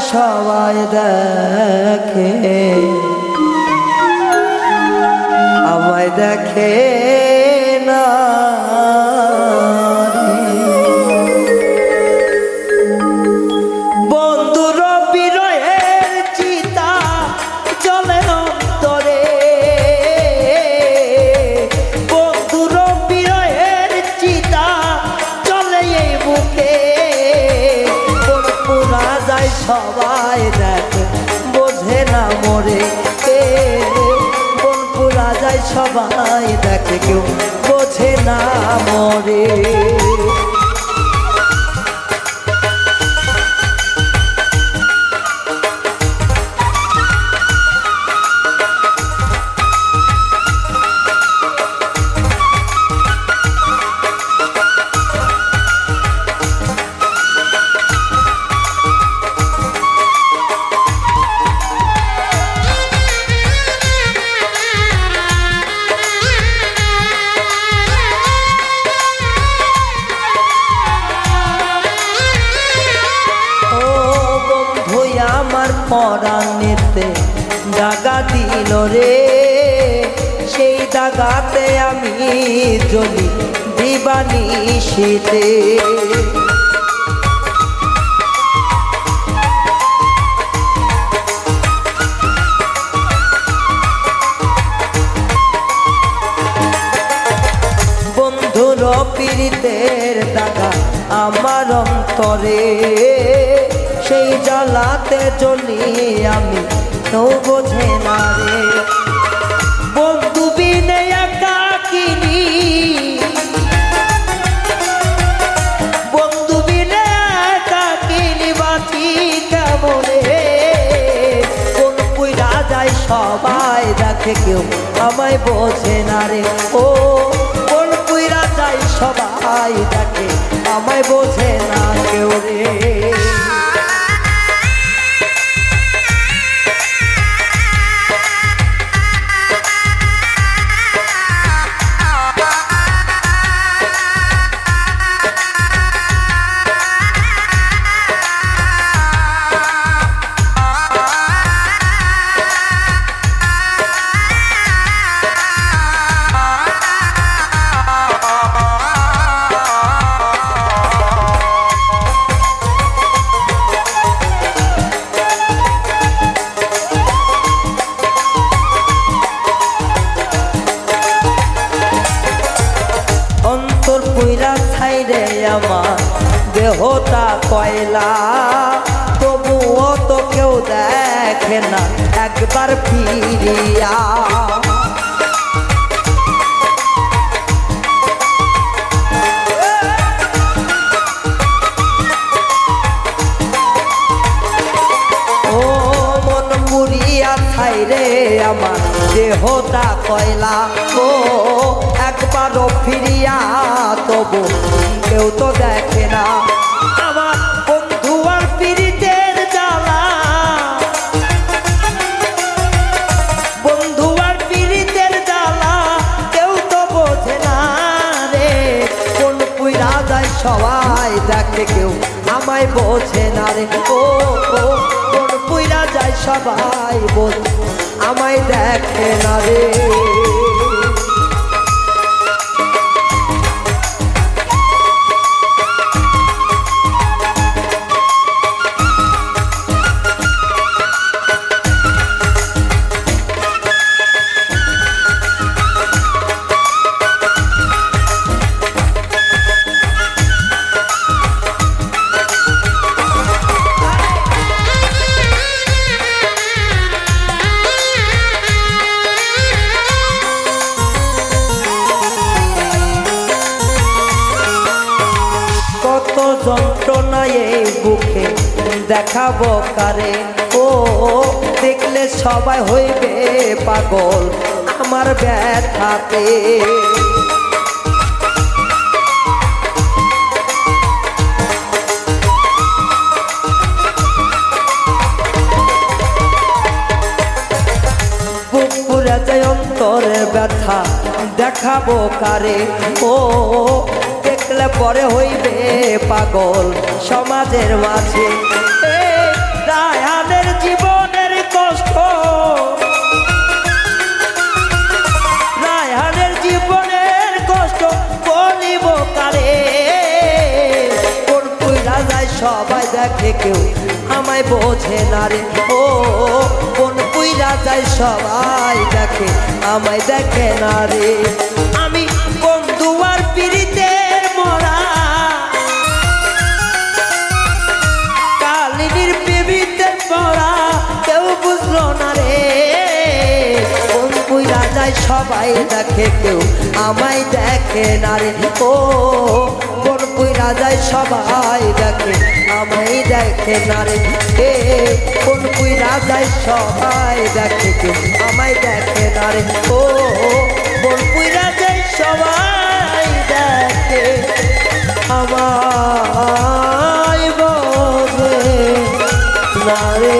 সবাই দেখে আমায় দেখে না বন্ধুর বিরহের চিতা চলে অন্তরে বন্ধুর বিরহের চিতা চলে এই বুকে পুরা যায় সবাই দেখে বোঝে না মরে পুরা যায় সবাই দেখে কেউ বোঝে না মরে পরাণেতে দাগা দিল রে সেই দাগাতে আমি জ্বলি দিবানিশিতে বন্ধুর পীড়িতের দাগা আমার অন্তরে সেই জ্বালাতে জ্বলি আমি কেউ বোঝে না রে বন্ধু বিনে একাকিনী বন্ধু বিনে একাকিনী বাঁচি কেমনে কোন পুইরা যায় সবাই দেখে কেউ আমায় বোঝে না রে ও কোন পুইরা যায় সবাই দেখে আমায় বোঝে না কেউ রে পুইরা ছাইরে আমার দেহটা কয়লা তবুও তো কেউ দেখে না একবার ফিরিয়া ও মন পুরিয়া ছাইরে আমার দেহটা কয়লা ও একবারও ফিরিয়া তবু কেউ তো দেখে না আমার বন্ধু আর পীড়িতের জ্বালা বন্ধু আর পীড়িতের জ্বালা কেউ তো বোঝে না রে কোন পুইরা যায় সবাই দেখে কেউ আমায় বোঝে না রে ও কোন পুইরা যায় সবাই বোঝে আমায় দেখে না রে যন্ত্রণায় এই বুকে দেখাবো কারে ও দেখলে সবাই হইবে পাগল আমার ব্যথাতে বুক পুরা যায় অন্তরের ব্যথা দেখাবো কারে ও দেখলে পরে হইবে পাগল সমাজের মাঝে জীবনের কষ্ট, রায়হানের জীবনের কষ্ট বলিব কারে। কোন পুইরা যায় সবাই দেখে কেউ আমায় বোঝে না রে। ও কোন পুইরা যায় সবাই দেখে আমায় দেখে না রে। আমি বন্ধু আর পিরিতের মরা, কালিনীর পিবিতের পড়া কেউ বুঝলো না রে। কোন পুইরা যায় সবাই দেখে কেউ আমায় দেখে না রে। ও কোন পুইরা যায় সবাই দেখে আমায় দেখে না রে। কোন পুইরা যায় সবাই দেখে কেউ আমায় দেখে না রে। ও কোন পুইরা যায় সবাই দেখে আমায় বোঝে না রে।